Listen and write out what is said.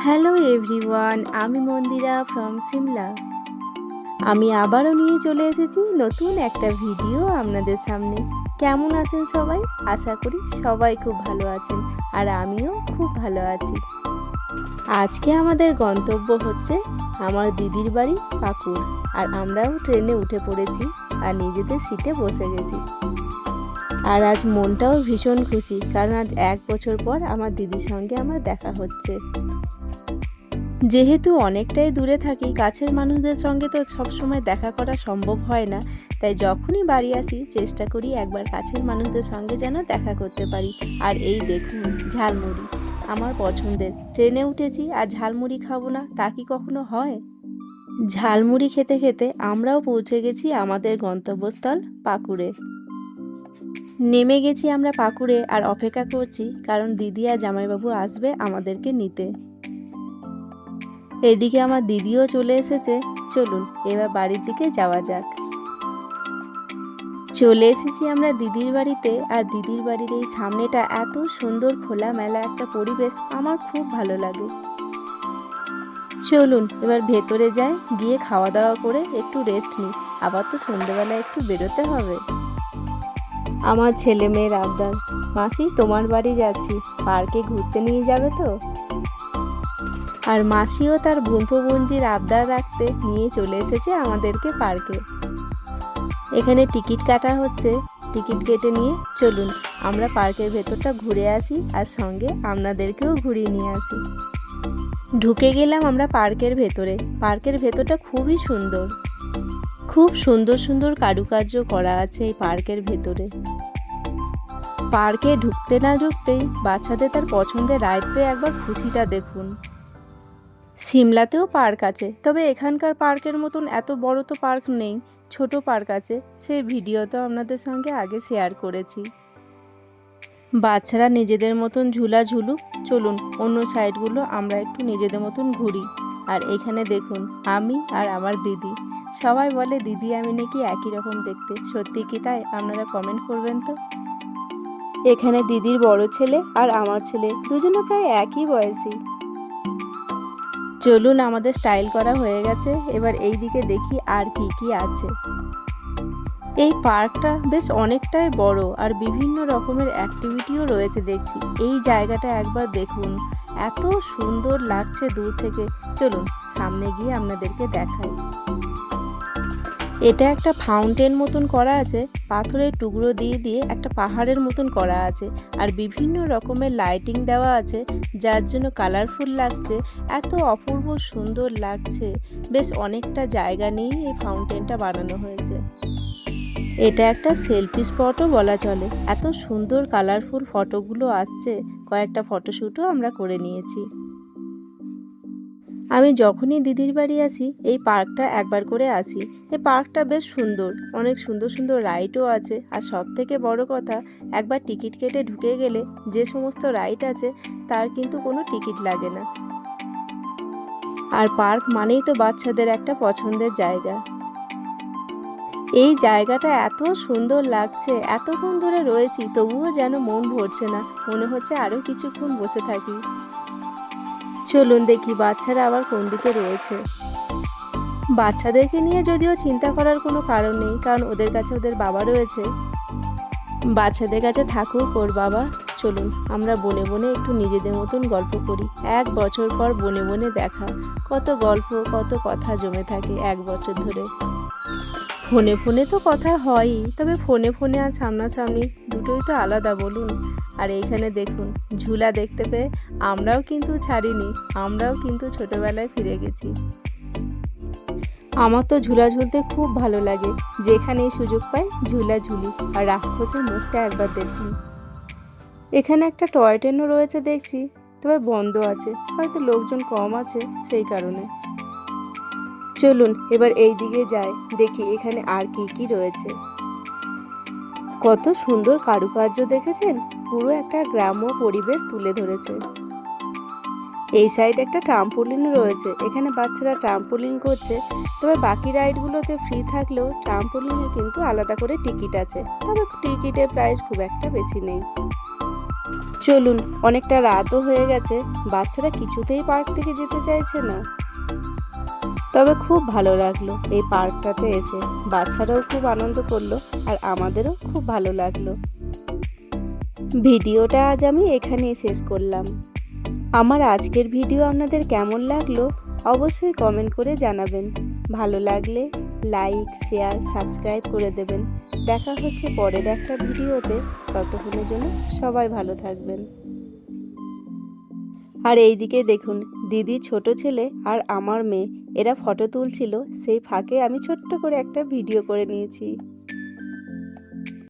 Hello everyone, আমি মন্দিরা from Shimla. আমি আবারও নিয়ে চলে এসেছি নতুন একটা ভিডিও আপনাদের সামনে। কেমন আছেন সবাই? আশা করি সবাই খুব ভালো আছেন, আর আমিও খুব ভালো আছি। আজকে আমাদের গন্তব্য হচ্ছে আমার দিদির বাড়ি পাকুড়, আর আমরাও ট্রেনে উঠে পড়েছি আর নিজেদের সিটে বসে গেছি। আর আজ মনটাও ভীষণ খুশি, কারণ আজ 1 বছর পর আমার দিদির সঙ্গে আমার দেখা হচ্ছে। যেহেতু অনেকটাই দূরে থাকি, কাছের মানুষদের সঙ্গে তো সবসময় দেখা করা সম্ভব হয় না, তাই যখনই বাড়ি আসি চেষ্টা করি একবার কাছের মানুষদের সঙ্গে যেন দেখা করতে পারি। আর এই দেখুন ঝালমুড়ি, আমার পছন্দের। ট্রেনে উঠেছি আর ঝালমুড়ি খাবো না, তা কি কখনো হয়? ঝালমুড়ি খেতে খেতে আমরাও পৌঁছে গেছি আমাদের গন্তব্যস্থল পাকুড়ে। নেমে গেছি আমরা পাকুড়ে, আর অপেক্ষা করছি কারণ দিদি আর জামাইবাবু আসবে আমাদেরকে নিতে। এদিকে আমার দিদিও চলে এসেছে। চলুন এবার বাড়ির দিকে যাওয়া যাক। চলে এসেছি আমরা দিদির বাড়িতে, আর দিদির বাড়ির এই সামনেটা এত সুন্দর খোলামেলা একটা পরিবেশ, আমার খুব ভালো লাগে। চলুন এবার ভেতরে যাই, গিয়ে খাওয়া দাওয়া করে একটু রেস্ট নিই। আবার তো সন্ধ্যেবেলা একটু বেরোতে হবে। আমার ছেলে মেয়ের আবদার, মাসি তোমার বাড়ি যাচ্ছি, পার্কে ঘুরতে নিয়ে যাবে তো? আর মাসিও তার বোনপো বোনজির আবদার রাখতে নিয়ে চলে এসেছে আমাদেরকে পার্কে। এখানে টিকিট কাটা হচ্ছে, টিকিট কেটে নিয়ে চলুন আমরা পার্কের ভেতরটা ঘুরে আসি, আর সঙ্গে আপনাদেরকেও ঘুরিয়ে নিয়ে আসি। ঢুকে গেলাম আমরা পার্কের ভেতরে। পার্কের ভেতরটা খুবই সুন্দর, খুব সুন্দর সুন্দর কারুকার্য করা আছে এই পার্কের ভেতরে। পার্কে ঢুকতে না ঢুকতেই বাচ্চাদের তার পছন্দের রাইড পেয়ে একবার খুশিটা দেখুন। সিমলাতেও পার্ক আছে, তবে এখানকার পার্কের মতন এত বড় তো পার্ক নেই, ছোট পার্ক আছে। সেই ভিডিও তো আপনাদের সঙ্গে আগে শেয়ার করেছি। বাচ্চারা নিজেদের মতন ঝুলা ঝুলুক, চলুন অন্য সাইডগুলো আমরা একটু নিজেদের মতন ঘুরি। আর এখানে দেখুন আমি আর আমার দিদি। সবাই বলে দিদি আমি নাকি একই রকম দেখতে, সত্যি কি তাই? আপনারা কমেন্ট করবেন তো। এখানে দিদির বড় ছেলে আর আমার ছেলে, দুজনে প্রায় একই বয়সী। চলুন আমাদের স্টাইল করা হয়ে গেছে, এবার এই দিকে দেখি আর কি কি আছে। এই পার্কটা বেশ অনেকটাই বড়, আর বিভিন্ন রকমের অ্যাক্টিভিটিও রয়েছে দেখছি। এই জায়গাটা একবার দেখুন, এত সুন্দর লাগছে দূর থেকে। চলুন সামনে গিয়ে আপনাদেরকে দেখাই। এটা একটা ফাউন্টেন মতন করা আছে, পাথরের টুকরো দিয়ে দিয়ে একটা পাহাড়ের মতন করা আছে, আর বিভিন্ন রকমের লাইটিং দেওয়া আছে, যার জন্য কালারফুল লাগছে। এত অপূর্ব সুন্দর লাগছে। বেশ অনেকটা জায়গা নিয়ে এই ফাউন্টেনটা বানানো হয়েছে। এটা একটা সেলফি স্পটও বলা চলে, এত সুন্দর কালারফুল ফটোগুলো আসছে। কয়েকটা ফটোশ্যুটও আমরা করে নিয়েছি। আমি যখনই দিদির বাড়ি আসি এই পার্কটা একবার করে আসি। এই পার্কটা বেশ সুন্দর, অনেক সুন্দর সুন্দর রাইডও আছে, আর সব থেকে বড় কথা একবার টিকিট কেটে ঢুকে গেলে যে সমস্ত রাইড আছে তার কিন্তু কোনো টিকিট লাগে না। আর পার্ক মানেই তো বাচ্চাদের একটা পছন্দের জায়গা। এই জায়গাটা এত সুন্দর লাগছে, এতক্ষণ ধরে রয়েছি তবুও যেন মন ভরছে না, মনে হচ্ছে আরও কিছুক্ষণ বসে থাকি। চলুন দেখি বাচ্চারা আবার কোন দিকে রয়েছে। বাচ্চাদেরকে নিয়ে যদিও চিন্তা করার কোনো কারণ নেই, কারণ ওদের কাছে ওদের বাবা রয়েছে। বাচ্চাদের কাছে থাকুক ওর বাবা। চলুন আমরা বনে বনে একটু নিজেদের মতন গল্প করি। 1 বছর পর বনে বনে দেখা, কত গল্প কত কথা জমে থাকে 1 বছর ধরে। ফোনে ফোনে তো কথা হয়ই, তবে ফোনে ফোনে আর সামনাসামনি দুটোই তো আলাদা বলুন। আর এইখানে দেখুন ঝুলা দেখতে পেয়ে আমরাও কিন্তু ছাড়িনি, আমরাও কিন্তু ছোটবেলায় ফিরে গেছি। আমার তো ঝুলা ঝুলতে খুব ভালো লাগে, যেখানেই সুযোগ পাই ঝুলা ঝুলি। আর রাক্ষসের মুখটা একবার দেখুন। এখানে একটা টয় ট্রেনও রয়েছে দেখছি, তবে বন্ধ আছে, হয়তো লোকজন কম আছে সেই কারণে। চলুন এবার এই দিকে যাই, দেখি এখানে আর কি কি রয়েছে। কত সুন্দর কারুকার্য দেখেছেন, পুরো একটা গ্রাম্য পরিবেশ তুলে ধরেছে। এই সাইড একটা ট্রাম্পোলিন রয়েছে, এখানে বাচ্চারা ট্রাম্পোলিন করছে। তবে বাকি রাইডগুলোতে ফ্রি থাকলেও ট্রাম্পোলিনে কিন্তু আলাদা করে টিকিট আছে, তবে টিকিটের প্রাইস খুব একটা বেশি নেই। চলুন, অনেকটা রাতও হয়ে গেছে, বাচ্চারা কিছুতেই পার্ক থেকে যেতে চাইছে না। তবে খুব ভালো লাগলো এই পার্কটাতে এসে, বাচ্চারাও খুব আনন্দ করলো আর আমাদেরও খুব ভালো লাগলো। ভিডিওটা আজ আমি এখানেই শেষ করলাম। আমার আজকের ভিডিও আপনাদের কেমন লাগলো অবশ্যই কমেন্ট করে জানাবেন। ভালো লাগলে লাইক, শেয়ার, সাবস্ক্রাইব করে দেবেন। দেখা হচ্ছে পরের একটা ভিডিওতে, ততক্ষণের জন্য সবাই ভালো থাকবেন। আর এইদিকে দেখুন, দিদির ছোট ছেলে আর আমার মেয়ে এরা ফটো তুলছিল, সেই ফাঁকে আমি ছোট্ট করে একটা ভিডিও করে নিয়েছি।